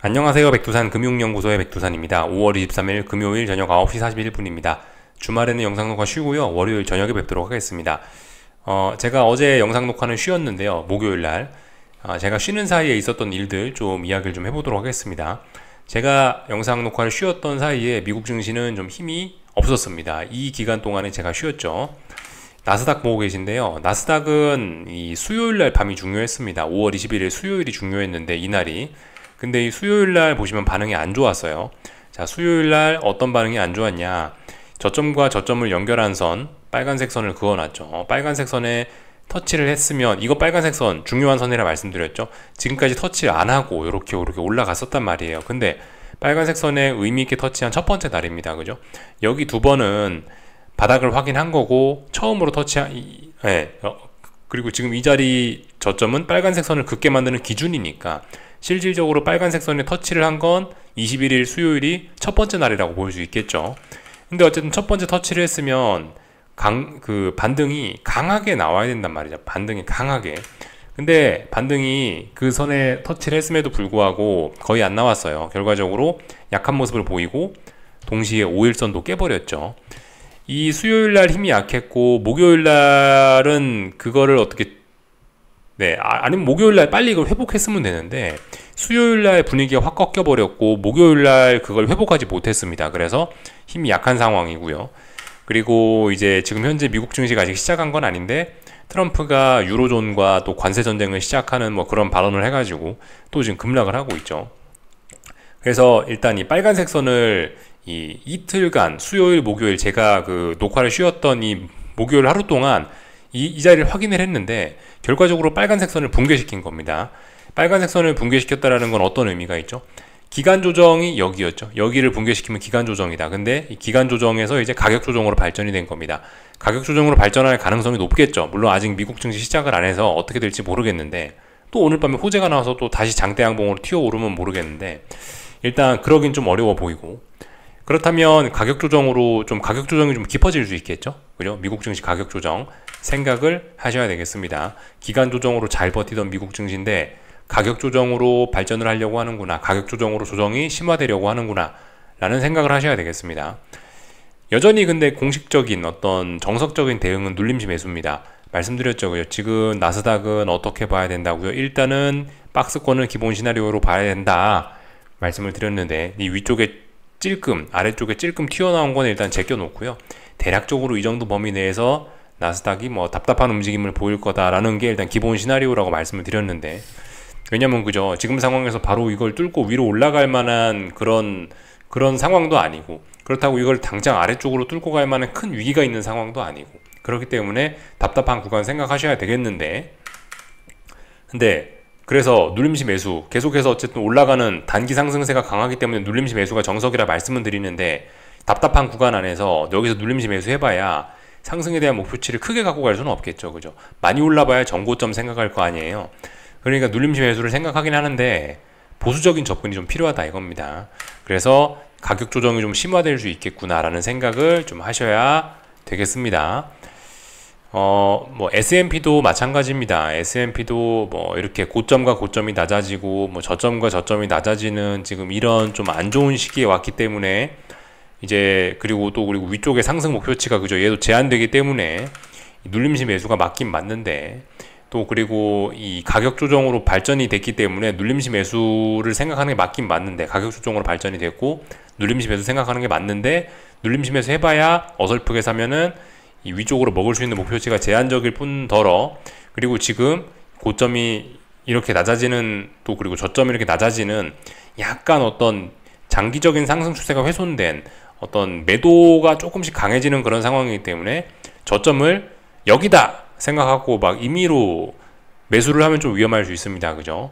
안녕하세요. 백두산 금융연구소의 백두산입니다. 5월 23일 금요일 저녁 9시 41분입니다. 주말에는 영상 녹화 쉬고요. 월요일 저녁에 뵙도록 하겠습니다. 제가 어제 영상 녹화는 쉬었는데요. 목요일 날. 제가 쉬는 사이에 있었던 일들 좀 이야기를 좀 해보도록 하겠습니다. 제가 영상 녹화를 쉬었던 사이에 미국 증시는 좀 힘이 없었습니다. 이 기간 동안에 제가 쉬었죠. 나스닥 보고 계신데요. 나스닥은 이 수요일 날 밤이 중요했습니다. 5월 21일 수요일이 중요했는데 이날이. 근데 이 수요일 날 보시면 반응이 안 좋았어요. 자, 수요일 날 어떤 반응이 안 좋았냐? 저점과 저점을 연결한 선, 빨간색 선을 그어놨죠. 빨간색 선에 터치를 했으면 이거 빨간색 선 중요한 선이라 말씀드렸죠. 지금까지 터치를 안 하고 이렇게 올라갔었단 말이에요. 근데 빨간색 선에 의미 있게 터치한 첫 번째 날입니다. 그죠? 여기 두 번은 바닥을 확인한 거고 처음으로 터치한 그리고 지금 이 자리 저점은 빨간색 선을 긋게 만드는 기준이니까 실질적으로 빨간색 선에 터치를 한 건 21일 수요일이 첫 번째 날이라고 볼 수 있겠죠. 근데 어쨌든 첫 번째 터치를 했으면 반등이 강하게 나와야 된단 말이죠. 반등이 강하게. 근데 반등이 그 선에 터치를 했음에도 불구하고 거의 안 나왔어요. 결과적으로 약한 모습을 보이고 동시에 5일선도 깨버렸죠. 이 수요일 날 힘이 약했고 목요일 날은 그거를 어떻게 아니면 목요일 날 빨리 이걸 회복했으면 되는데 수요일 날 분위기가 확 꺾여 버렸고 목요일 날 그걸 회복하지 못했습니다. 그래서 힘이 약한 상황이고요. 그리고 이제 지금 현재 미국 증시가 아직 시작한 건 아닌데 트럼프가 유로존과 또 관세 전쟁을 시작하는 뭐 그런 발언을 해가지고 또 지금 급락을 하고 있죠. 그래서 일단 이 빨간색 선을 이 이틀간 수요일 목요일 제가 그 녹화를 쉬었던 이 목요일 하루 동안 이 자리를 확인을 했는데 결과적으로 빨간색 선을 붕괴시킨 겁니다. 빨간색 선을 붕괴시켰다라는 건 어떤 의미가 있죠? 기간 조정이 여기였죠. 여기를 붕괴시키면 기간 조정이다. 근데 이 기간 조정에서 이제 가격 조정으로 발전이 된 겁니다. 가격 조정으로 발전할 가능성이 높겠죠. 물론 아직 미국 증시 시작을 안 해서 어떻게 될지 모르겠는데 또 오늘 밤에 호재가 나와서 또 다시 장대 양봉으로 튀어오르면 모르겠는데 일단 그러긴 좀 어려워 보이고 그렇다면 가격 조정이 좀 깊어질 수 있겠죠. 그죠? 미국 증시 가격 조정 생각을 하셔야 되겠습니다. 기간 조정으로 잘 버티던 미국 증시인데 가격 조정으로 발전을 하려고 하는구나. 가격 조정으로 조정이 심화되려고 하는구나. 라는 생각을 하셔야 되겠습니다. 여전히 근데 공식적인 어떤 정석적인 대응은 눌림시 매수입니다. 말씀드렸죠. 그죠? 지금 나스닥은 어떻게 봐야 된다고요? 일단은 박스권을 기본 시나리오로 봐야 된다. 말씀을 드렸는데 이 위쪽에 찔끔 아래쪽에 찔끔 튀어나온 건 일단 제껴놓고요. 대략적으로 이 정도 범위 내에서 나스닥이 뭐 답답한 움직임을 보일 거다라는 게 일단 기본 시나리오라고 말씀을 드렸는데 왜냐면 그죠 지금 상황에서 바로 이걸 뚫고 위로 올라갈 만한 그런 상황도 아니고 그렇다고 이걸 당장 아래쪽으로 뚫고 갈 만한 큰 위기가 있는 상황도 아니고 그렇기 때문에 답답한 구간 생각하셔야 되겠는데 근데 그래서 눌림시 매수 계속해서 어쨌든 올라가는 단기 상승세가 강하기 때문에 눌림시 매수가 정석이라 말씀을 드리는데 답답한 구간 안에서 여기서 눌림시 매수 해봐야 상승에 대한 목표치를 크게 갖고 갈 수는 없겠죠. 그죠? 많이 올라봐야 정고점 생각할 거 아니에요. 그러니까 눌림시 매수를 생각하긴 하는데 보수적인 접근이 좀 필요하다 이겁니다. 그래서 가격 조정이 좀 심화될 수 있겠구나라는 생각을 좀 하셔야 되겠습니다. 뭐 S&P도 마찬가지입니다. S&P도 뭐 이렇게 고점과 고점이 낮아지고 뭐 저점과 저점이 낮아지는 지금 이런 좀 안 좋은 시기에 왔기 때문에 이제 그리고 위쪽에 상승 목표치가 그죠 얘도 제한되기 때문에 눌림시 매수가 맞긴 맞는데 또 그리고 이 가격 조정으로 발전이 됐기 때문에 눌림시 매수를 생각하는 게 맞긴 맞는데 가격 조정으로 발전이 됐고 눌림시 매수 생각하는 게 맞는데 눌림시 매수 해봐야 어설프게 사면은 이 위쪽으로 먹을 수 있는 목표치가 제한적일 뿐더러 그리고 지금 고점이 이렇게 낮아지는 또 그리고 저점이 이렇게 낮아지는 약간 어떤 장기적인 상승 추세가 훼손된 어떤 매도가 조금씩 강해지는 그런 상황이기 때문에 저점을 여기다 생각하고 막 임의로 매수를 하면 좀 위험할 수 있습니다. 그죠?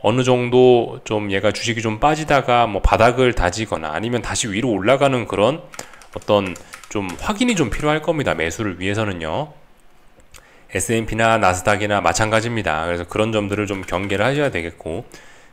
어느 정도 좀 얘가 주식이 좀 빠지다가 뭐 바닥을 다지거나 아니면 다시 위로 올라가는 그런 어떤 좀 확인이 좀 필요할 겁니다. 매수를 위해서는요. S&P나 나스닥이나 마찬가지입니다. 그래서 그런 점들을 좀 경계를 하셔야 되겠고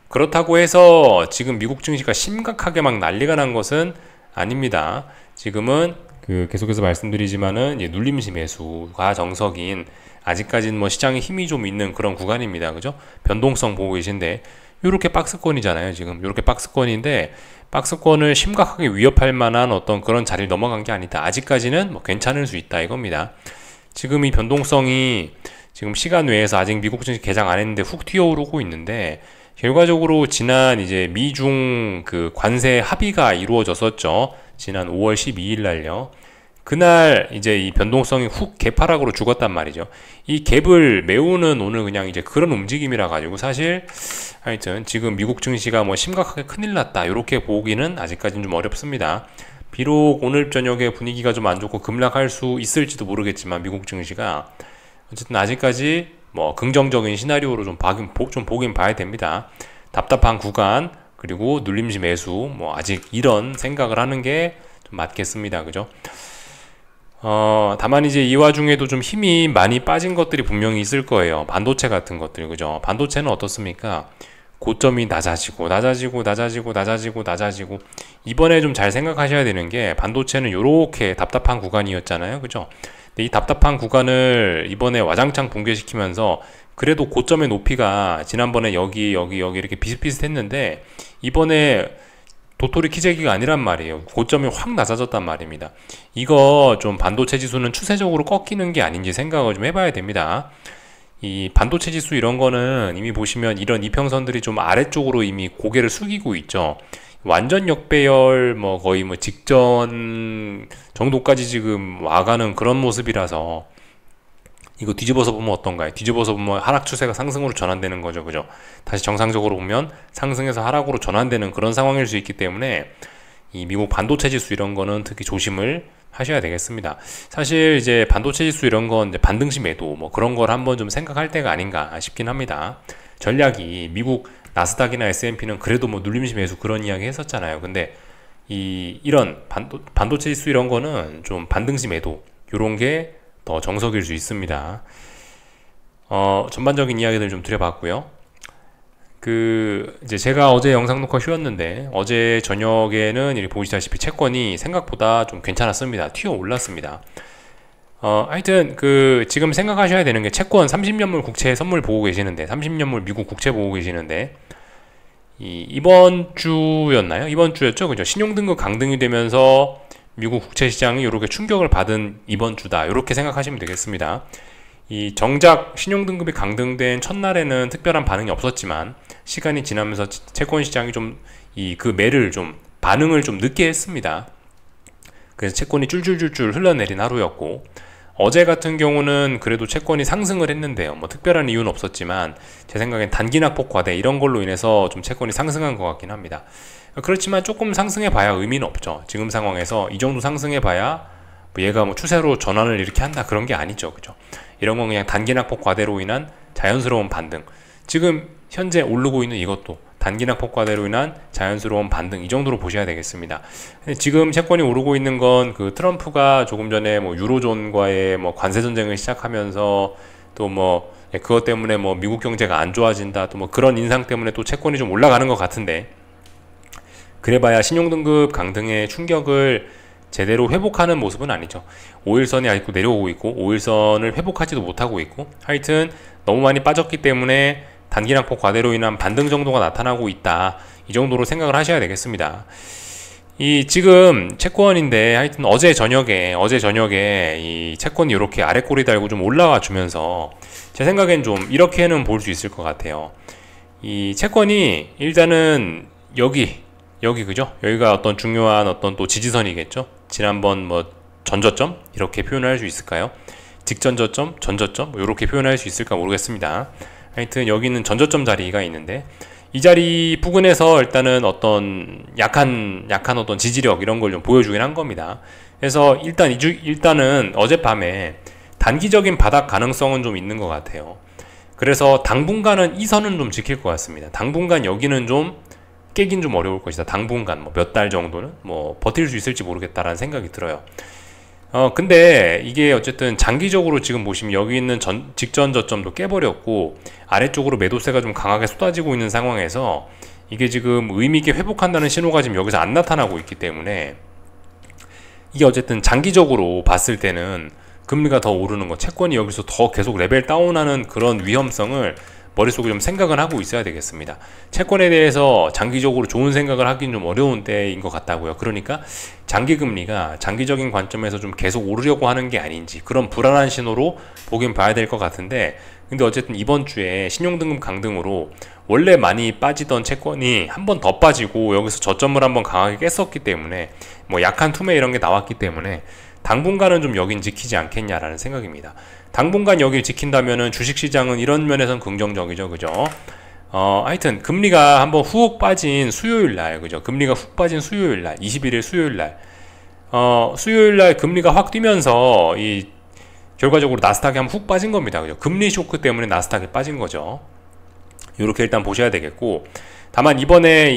그렇다고 해서 지금 미국 증시가 심각하게 막 난리가 난 것은 아닙니다. 지금은 계속해서 말씀드리지만은 눌림시 매수가 정석인 아직까지는 뭐 시장에 힘이 좀 있는 그런 구간입니다. 그죠? 변동성 보고 계신데 요렇게 박스권이잖아요. 지금 요렇게 박스권인데, 박스권을 심각하게 위협할 만한 어떤 그런 자리를 넘어간 게 아니다. 아직까지는 뭐 괜찮을 수 있다 이겁니다. 지금 이 변동성이 지금 시간 외에서 아직 미국 증시 개장 안 했는데 훅 튀어오르고 있는데, 결과적으로 지난 이제 미중 그 관세 합의가 이루어졌었죠. 지난 5월 12일 날요. 그날 이제 이 변동성이 훅 갭하락으로 죽었단 말이죠. 이 갭을 메우는 오늘 그냥 이제 그런 움직임이라 가지고, 사실 하여튼 지금 미국 증시가 뭐 심각하게 큰일 났다 이렇게 보기는 아직까지는 좀 어렵습니다. 비록 오늘 저녁에 분위기가 좀 안 좋고 급락할 수 있을지도 모르겠지만, 미국 증시가 어쨌든 아직까지 뭐 긍정적인 시나리오로 좀 보긴 봐야 됩니다. 답답한 구간, 그리고 눌림시 매수, 뭐 아직 이런 생각을 하는 게 좀 맞겠습니다. 그죠? 다만 이제 이 와중에도 좀 힘이 많이 빠진 것들이 분명히 있을 거예요. 반도체 같은 것들, 그죠? 반도체는 어떻습니까? 고점이 낮아지고 이번에 좀 잘 생각하셔야 되는 게, 반도체는 요렇게 답답한 구간이었잖아요. 그죠? 근데 이 답답한 구간을 이번에 와장창 붕괴시키면서, 그래도 고점의 높이가 지난번에 여기 이렇게 비슷비슷했는데, 이번에 도토리 키재기가 아니란 말이에요. 고점이 확 낮아졌단 말입니다. 이거 좀 반도체 지수는 추세적으로 꺾이는 게 아닌지 생각을 좀 해봐야 됩니다. 이 반도체 지수 이런 거는 이미 보시면 이런 이평선들이 좀 아래쪽으로 이미 고개를 숙이고 있죠. 완전 역배열 뭐 거의 뭐 직전 정도까지 지금 와가는 그런 모습이라서, 이거 뒤집어서 보면 어떤가요? 뒤집어서 보면 하락 추세가 상승으로 전환되는 거죠. 그죠? 다시 정상적으로 보면 상승에서 하락으로 전환되는 그런 상황일 수 있기 때문에, 이 미국 반도체 지수 이런 거는 특히 조심을 하셔야 되겠습니다. 사실 이제 반도체 지수 이런 건 이제 반등시 매도 뭐 그런 걸 한번 좀 생각할 때가 아닌가 싶긴 합니다. 전략이 미국 나스닥이나 S&P는 그래도 뭐 눌림시 매수 그런 이야기 했었잖아요. 근데 이런 반도체 지수 이런 거는 좀 반등시 매도 요런 게 더 정석일 수 있습니다. 전반적인 이야기들 좀 드려봤고요. 이제 제가 어제 영상 녹화 쉬었는데, 어제 저녁에는 이렇게 보시다시피 채권이 생각보다 좀 괜찮았습니다. 튀어 올랐습니다. 하여튼 지금 생각하셔야 되는 게, 채권 30년물 국채 선물 보고 계시는데, 30년물 미국 국채 보고 계시는데, 이번 주였나요? 이번 주였죠? 그죠? 신용등급 강등이 되면서 미국 국채 시장이 이렇게 충격을 받은 이번 주다, 이렇게 생각하시면 되겠습니다. 이 정작 신용등급이 강등된 첫날에는 특별한 반응이 없었지만, 시간이 지나면서 채권 시장이 좀 반응을 좀 늦게 했습니다. 그래서 채권이 줄줄줄줄 흘러내린 하루였고, 어제 같은 경우는 그래도 채권이 상승을 했는데요. 뭐 특별한 이유는 없었지만, 제 생각엔 단기 낙폭 과대 이런 걸로 인해서 좀 채권이 상승한 것 같긴 합니다. 그렇지만 조금 상승해 봐야 의미는 없죠. 지금 상황에서 이 정도 상승해 봐야 얘가 뭐 추세로 전환을 이렇게 한다 그런 게 아니죠. 그죠? 이런 건 그냥 단기 낙폭 과대로 인한 자연스러운 반등. 지금 현재 오르고 있는 이것도 단기 낙폭 과대로 인한 자연스러운 반등, 이 정도로 보셔야 되겠습니다. 지금 채권이 오르고 있는 건 트럼프가 조금 전에 뭐 유로존과의 뭐 관세 전쟁을 시작하면서, 또 뭐 그것 때문에 뭐 미국 경제가 안 좋아진다, 또 뭐 그런 인상 때문에 또 채권이 좀 올라가는 것 같은데, 그래봐야 신용등급 강등의 충격을 제대로 회복하는 모습은 아니죠. 5일선이 아직도 내려오고 있고, 5일선을 회복하지도 못하고 있고, 하여튼 너무 많이 빠졌기 때문에 단기 낙폭 과대로 인한 반등 정도가 나타나고 있다, 이 정도로 생각을 하셔야 되겠습니다. 지금 채권인데, 하여튼 어제 저녁에 이 채권이 이렇게 아래 꼬리 달고 좀 올라와 주면서, 제 생각엔 좀 이렇게는 볼 수 있을 것 같아요. 이 채권이 일단은 그죠? 여기가 어떤 중요한 어떤 또 지지선이겠죠? 지난번 뭐 전저점? 이렇게 표현할 수 있을까요? 직전저점, 전저점? 뭐 이렇게 표현할 수 있을까 모르겠습니다. 하여튼 여기는 전저점 자리가 있는데, 이 자리 부근에서 일단은 어떤 약한 어떤 지지력 이런 걸 좀 보여주긴 한 겁니다. 그래서 일단은 어젯밤에 단기적인 바닥 가능성은 좀 있는 것 같아요. 그래서 당분간은 이 선은 좀 지킬 것 같습니다. 당분간 여기는 좀 깨긴 좀 어려울 것이다. 당분간 뭐 몇 달 정도는 뭐 버틸 수 있을지 모르겠다라는 생각이 들어요. 근데 이게 어쨌든 장기적으로 지금 보시면 여기 있는 직전 저점도 깨버렸고, 아래쪽으로 매도세가 좀 강하게 쏟아지고 있는 상황에서 이게 지금 의미있게 회복한다는 신호가 지금 여기서 안 나타나고 있기 때문에, 이게 어쨌든 장기적으로 봤을 때는 금리가 더 오르는 거, 채권이 여기서 더 계속 레벨 다운하는 그런 위험성을 머릿속에 좀 생각을 하고 있어야 되겠습니다. 채권에 대해서 장기적으로 좋은 생각을 하긴 좀 어려운 때인 것 같다고요. 그러니까 장기금리가 장기적인 관점에서 좀 계속 오르려고 하는 게 아닌지 그런 불안한 신호로 보긴 봐야 될 것 같은데, 근데 어쨌든 이번 주에 신용등급 강등으로 원래 많이 빠지던 채권이 한 번 더 빠지고 여기서 저점을 한번 강하게 깼었기 때문에 뭐 약한 투매 이런 게 나왔기 때문에 당분간은 좀 여긴 지키지 않겠냐라는 생각입니다. 당분간 여길 지킨다면은 주식시장은 이런 면에서는 긍정적이죠. 그죠? 하여튼 금리가 한번 훅 빠진 수요일날, 그죠? 금리가 훅 빠진 수요일날, 21일 수요일날, 수요일날 금리가 확 뛰면서 이 결과적으로 나스닥이 한번 훅 빠진 겁니다. 그죠? 금리 쇼크 때문에 나스닥이 빠진 거죠. 이렇게 일단 보셔야 되겠고, 다만 이번에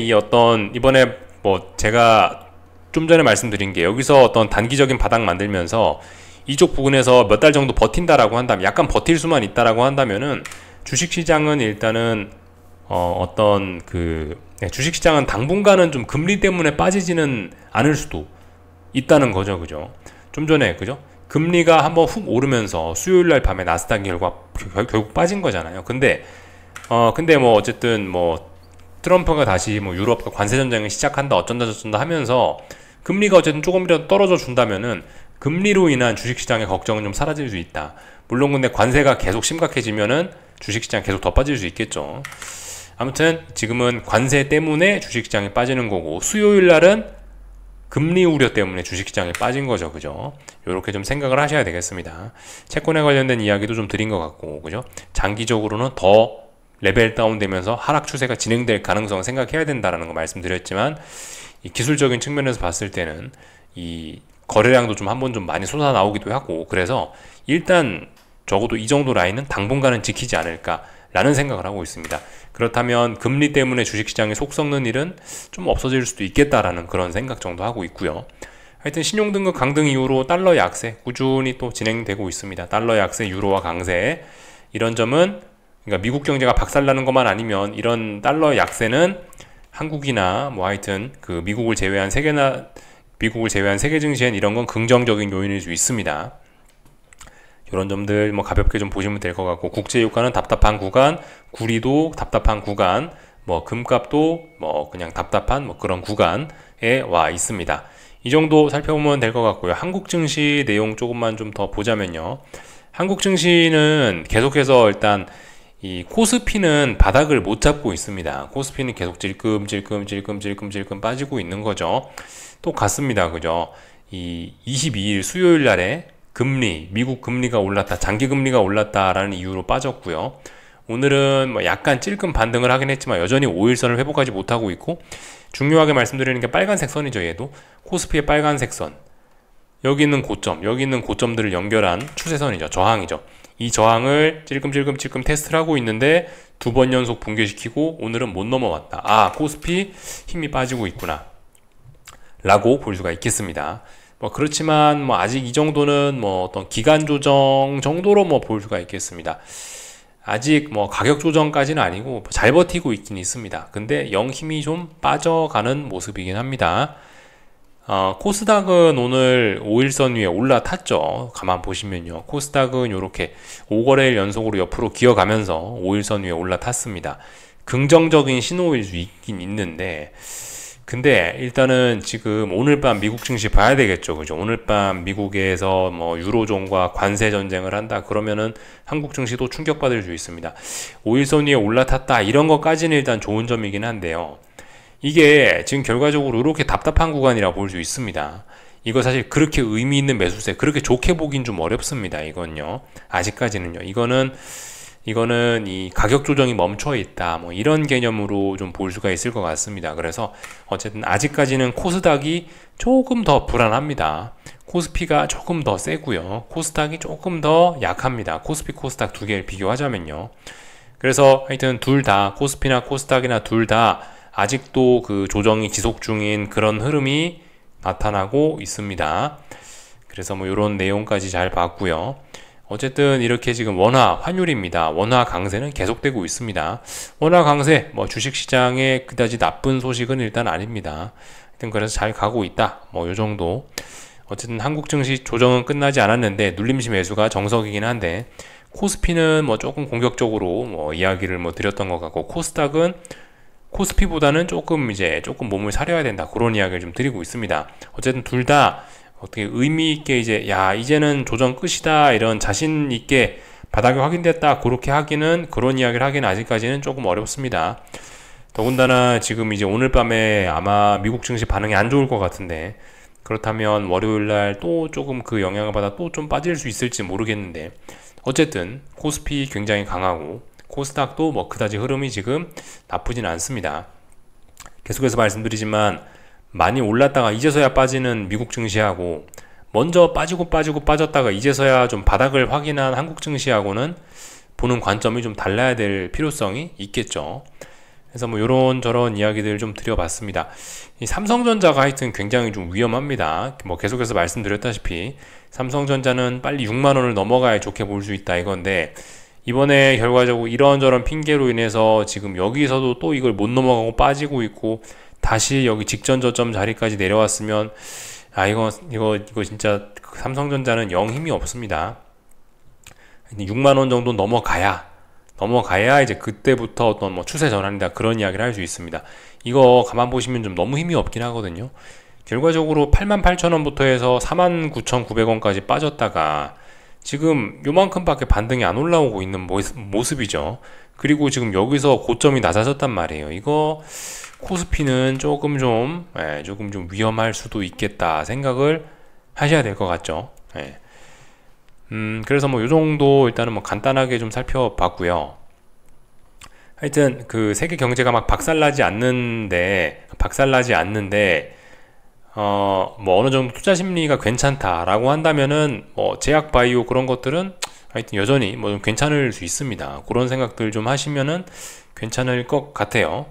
뭐 제가 좀 전에 말씀드린 게 여기서 어떤 단기적인 바닥 만들면서 이쪽 부근에서 몇 달 정도 버틴다라고 한다면, 약간 버틸 수만 있다라고 한다면은 주식시장은 일단은 주식시장은 당분간은 좀 금리 때문에 빠지지는 않을 수도 있다는 거죠. 그죠? 좀 전에, 그죠? 금리가 한번 훅 오르면서 수요일날 밤에 나스닥이 결국 빠진 거잖아요. 근데 뭐 어쨌든 뭐 트럼프가 다시 뭐 유럽과 관세 전쟁을 시작한다 어쩐다 저쩐다 하면서 금리가 어쨌든 조금이라도 떨어져 준다면은 금리로 인한 주식시장의 걱정은 좀 사라질 수 있다. 물론 근데 관세가 계속 심각해지면은 주식시장 계속 더 빠질 수 있겠죠. 아무튼 지금은 관세 때문에 주식시장이 빠지는 거고, 수요일날은 금리 우려 때문에 주식시장이 빠진 거죠. 그죠? 요렇게 좀 생각을 하셔야 되겠습니다. 채권에 관련된 이야기도 좀 드린 것 같고, 그죠? 장기적으로는 더 레벨 다운되면서 하락 추세가 진행될 가능성을 생각해야 된다는 거 말씀드렸지만, 이 기술적인 측면에서 봤을 때는 이 거래량도 좀 한번 좀 많이 쏟아 나오기도 하고, 그래서 일단 적어도 이 정도 라인은 당분간은 지키지 않을까라는 생각을 하고 있습니다. 그렇다면 금리 때문에 주식시장이 속 썩는 일은 좀 없어질 수도 있겠다라는 그런 생각 정도 하고 있고요. 하여튼 신용등급 강등 이후로 달러 약세 꾸준히 또 진행되고 있습니다. 달러 약세, 유로화 강세, 이런 점은 그러니까 미국 경제가 박살나는 것만 아니면 이런 달러 약세는 한국이나 뭐 하여튼 그 미국을 제외한 세계 증시엔 이런 건 긍정적인 요인일 수 있습니다. 이런 점들 뭐 가볍게 좀 보시면 될 것 같고, 국제유가는 답답한 구간, 구리도 답답한 구간, 뭐 금값도 뭐 그냥 답답한 뭐 그런 구간에 와 있습니다. 이 정도 살펴보면 될 것 같고요. 한국 증시 내용 조금만 좀 더 보자면요. 한국 증시는 계속해서 일단 이 코스피는 바닥을 못 잡고 있습니다. 코스피는 계속 질끔 빠지고 있는 거죠. 똑같습니다. 그죠? 이 22일 수요일 날에 미국 금리가 올랐다, 장기 금리가 올랐다라는 이유로 빠졌고요. 오늘은 뭐 약간 찔끔 반등을 하긴 했지만 여전히 5일선을 회복하지 못하고 있고, 중요하게 말씀드리는 게 빨간색 선이죠. 얘도 코스피의 빨간색 선, 여기 있는 고점들을 연결한 추세선이죠. 저항이죠. 이 저항을 찔끔 테스트를 하고 있는데 2번 연속 붕괴시키고 오늘은 못 넘어왔다. 아, 코스피 힘이 빠지고 있구나 라고 볼 수가 있겠습니다. 뭐 그렇지만 뭐 아직 이 정도는 뭐 어떤 기간 조정 정도로 뭐 볼 수가 있겠습니다. 아직 뭐 가격 조정까지는 아니고 잘 버티고 있긴 있습니다. 근데 영 힘이 좀 빠져가는 모습이긴 합니다. 코스닥은 오늘 5일선 위에 올라탔죠. 가만 보시면요. 코스닥은 이렇게 5거래일 연속으로 옆으로 기어가면서 5일선 위에 올라탔습니다. 긍정적인 신호일 수 있긴 있는데, 근데 일단은 지금 오늘 밤 미국 증시 봐야 되겠죠. 그죠? 오늘 밤 미국에서 뭐 유로존과 관세 전쟁을 한다 그러면은 한국 증시도 충격받을 수 있습니다. 5일선 위에 올라탔다 이런 것까지는 일단 좋은 점이긴 한데요. 이게 지금 결과적으로 이렇게 답답한 구간이라 볼 수 있습니다. 이거 사실 그렇게 의미 있는 매수세, 그렇게 좋게 보긴 좀 어렵습니다. 이건요. 아직까지는요. 이거는 이 가격 조정이 멈춰 있다. 뭐 이런 개념으로 좀 볼 수가 있을 것 같습니다. 그래서 어쨌든 아직까지는 코스닥이 조금 더 불안합니다. 코스피가 조금 더 세고요. 코스닥이 조금 더 약합니다. 코스피, 코스닥 두 개를 비교하자면요. 그래서 하여튼 둘 다, 코스피나 코스닥이나 둘 다 아직도 그 조정이 지속 중인 그런 흐름이 나타나고 있습니다. 그래서 뭐 이런 내용까지 잘 봤고요. 어쨌든 이렇게 지금 원화 환율입니다. 원화 강세는 계속되고 있습니다. 원화 강세, 뭐 주식시장에 그다지 나쁜 소식은 일단 아닙니다. 하여튼 그래서 잘 가고 있다. 뭐 요 정도. 어쨌든 한국 증시 조정은 끝나지 않았는데 눌림시 매수가 정석이긴 한데 코스피는 뭐 조금 공격적으로 뭐 이야기를 뭐 드렸던 것 같고, 코스닥은 코스피보다는 조금 몸을 사려야 된다, 그런 이야기를 좀 드리고 있습니다. 어쨌든 둘 다 어떻게 의미 있게 이제 야 이제는 조정 끝이다, 이런 자신 있게 바닥이 확인됐다, 그렇게 하기는, 그런 이야기를 하기는 아직까지는 조금 어렵습니다. 더군다나 지금 이제 오늘 밤에 아마 미국 증시 반응이 안 좋을 것 같은데, 그렇다면 월요일날 또 조금 그 영향을 받아 또 좀 빠질 수 있을지 모르겠는데, 어쨌든 코스피 굉장히 강하고 코스닥도 뭐 그다지 흐름이 지금 나쁘진 않습니다. 계속해서 말씀드리지만, 많이 올랐다가 이제서야 빠지는 미국 증시하고, 먼저 빠졌다가 이제서야 좀 바닥을 확인한 한국 증시하고는 보는 관점이 좀 달라야 될 필요성이 있겠죠. 그래서 뭐 요런저런 이야기들을 좀 드려봤습니다. 이 삼성전자가 하여튼 굉장히 좀 위험합니다. 뭐 계속해서 말씀드렸다시피 삼성전자는 빨리 6만원을 넘어가야 좋게 볼 수 있다 이건데, 이번에 결과적으로 이런저런 핑계로 인해서 지금 여기서도 또 이걸 못 넘어가고 빠지고 있고, 다시 여기 직전 저점 자리까지 내려왔으면 이거 진짜 삼성전자는 영 힘이 없습니다. 6만원 정도 넘어가야 이제 그때부터 어떤 뭐 추세 전환이다, 그런 이야기를 할 수 있습니다. 이거 가만 보시면 좀 너무 힘이 없긴 하거든요. 결과적으로 88,000원부터 해서 49,900원까지 빠졌다가 지금 요만큼밖에 반등이 안 올라오고 있는 모습이죠. 그리고 지금 여기서 고점이 낮아졌단 말이에요. 이거 코스피는 조금 좀 위험할 수도 있겠다 생각을 하셔야 될 것 같죠. 그래서 뭐 요정도 일단은 뭐 간단하게 좀 살펴봤고요. 하여튼 그 세계 경제가 막 박살나지 않는데 뭐 어느 정도 투자 심리가 괜찮다라고 한다면은 뭐 제약 바이오 그런 것들은 하여튼 여전히 뭐 좀 괜찮을 수 있습니다. 그런 생각들 좀 하시면은 괜찮을 것 같아요.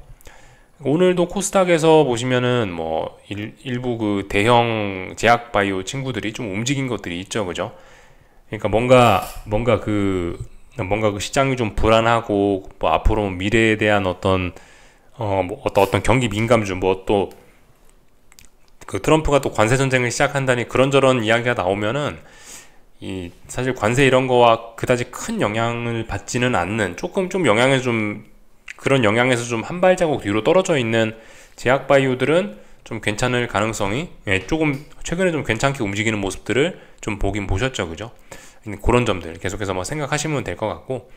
오늘도 코스닥에서 보시면은 뭐 일부 그 대형 제약 바이오 친구들이 좀 움직인 것들이 있죠, 그죠? 그러니까 뭔가 그 시장이 좀 불안하고, 뭐 앞으로 미래에 대한 어떤 경기 민감주, 뭐 또 그 트럼프가 또 관세 전쟁을 시작한다니 그런저런 이야기가 나오면은 이 사실 관세 이런 거와 그다지 큰 영향을 받지는 않는, 그런 영향에서 좀 한 발자국 뒤로 떨어져 있는 제약 바이오들은 좀 괜찮을 가능성이, 조금 최근에 좀 괜찮게 움직이는 모습들을 좀 보긴 보셨죠, 그죠? 그런 점들 계속해서 뭐 생각하시면 될 것 같고,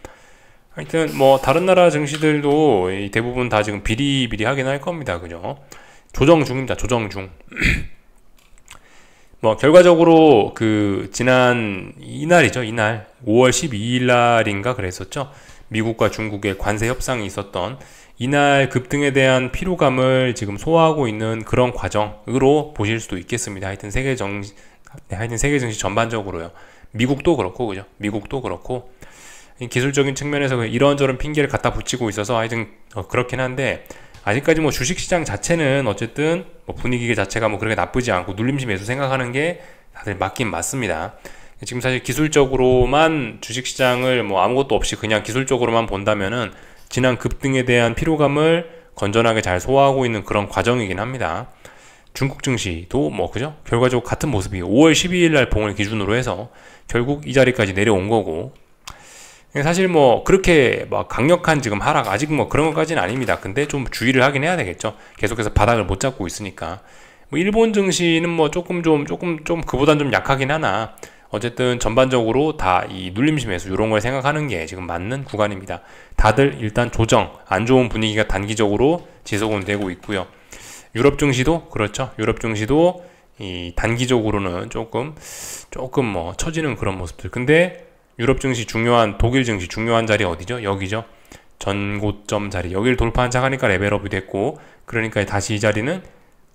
하여튼 뭐 다른 나라 증시들도 대부분 다 지금 비리비리하긴 할 겁니다, 그죠? 조정 중입니다, 조정 중. 뭐 결과적으로 그 지난 이날 5월 12일 날인가 그랬었죠. 미국과 중국의 관세 협상이 있었던 이날 급등에 대한 피로감을 지금 소화하고 있는 그런 과정으로 보실 수도 있겠습니다. 하여튼 세계 증시 전반적으로요. 미국도 그렇고, 그죠? 미국도 그렇고, 기술적인 측면에서 이런저런 핑계를 갖다 붙이고 있어서 하여튼 그렇긴 한데, 아직까지 뭐 주식시장 자체는 어쨌든 뭐 분위기 자체가 뭐 그렇게 나쁘지 않고 눌림시 매수 생각하는 게 다들 맞긴 맞습니다. 지금 사실 기술적으로만 주식시장을 뭐 아무것도 없이 그냥 기술적으로만 본다면은 지난 급등에 대한 피로감을 건전하게 잘 소화하고 있는 그런 과정이긴 합니다. 중국 증시도 뭐 그죠? 결과적으로 같은 모습이 5월 12일 날 봉을 기준으로 해서 결국 이 자리까지 내려온 거고, 사실 뭐 그렇게 막 강력한 지금 하락 아직 뭐 그런 것까지는 아닙니다. 근데 좀 주의를 하긴 해야 되겠죠. 계속해서 바닥을 못 잡고 있으니까. 뭐 일본 증시는 뭐 조금 그보단 좀 약하긴 하나, 어쨌든 전반적으로 다 이 눌림시 매수 이런 걸 생각하는 게 지금 맞는 구간입니다. 다들 일단 조정, 안 좋은 분위기가 단기적으로 지속은 되고 있고요. 유럽 증시도 그렇죠. 유럽 증시도 이 단기적으로는 조금 뭐 처지는 그런 모습들. 근데 유럽 증시 독일 증시 중요한 자리 어디죠? 여기죠. 전고점 자리. 여기를 돌파한 척하니까 레벨업이 됐고, 그러니까 다시 이 자리는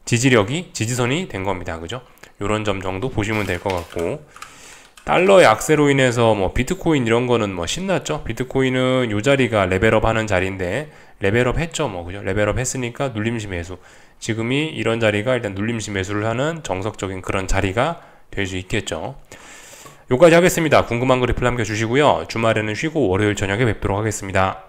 지지선이 된 겁니다. 그죠? 요런 점 정도 보시면 될 것 같고, 달러의 악세로 인해서 뭐 비트코인 이런 거는 뭐 신났죠? 비트코인은 요 자리가 레벨업 하는 자리인데, 레벨업 했죠? 뭐, 그죠? 레벨업 했으니까 눌림시 매수. 지금이 이런 자리가 일단 눌림시 매수를 하는 정석적인 그런 자리가 될 수 있겠죠. 여기까지 하겠습니다. 궁금한 거 리플 남겨주시고요. 주말에는 쉬고 월요일 저녁에 뵙도록 하겠습니다.